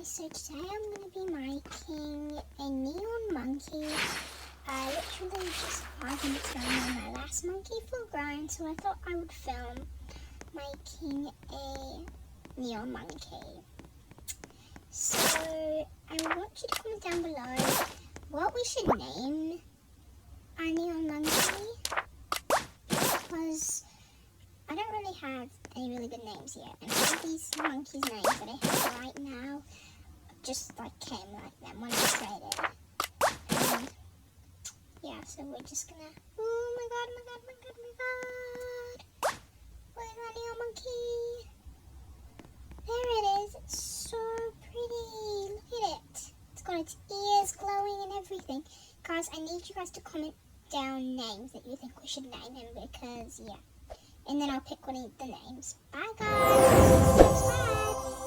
so today I'm going to be making a neon monkey. Literally just 5 minutes ago my last monkey full grown, so I thought I would film making a neon monkey. So I want you to comment down below what we should name our neon monkey, because I don't really have any really good names yet, and all these monkeys' names that I have right now just like came like them when I created. Yeah, so we're just gonna, oh my god, where's our neon monkey? There it is. It's so pretty. Look at it. It's got its ears glowing and everything. Guys, I need you guys to comment down names that you think we should name him, because yeah. And then I'll pick one of the names. Bye guys. Subscribe.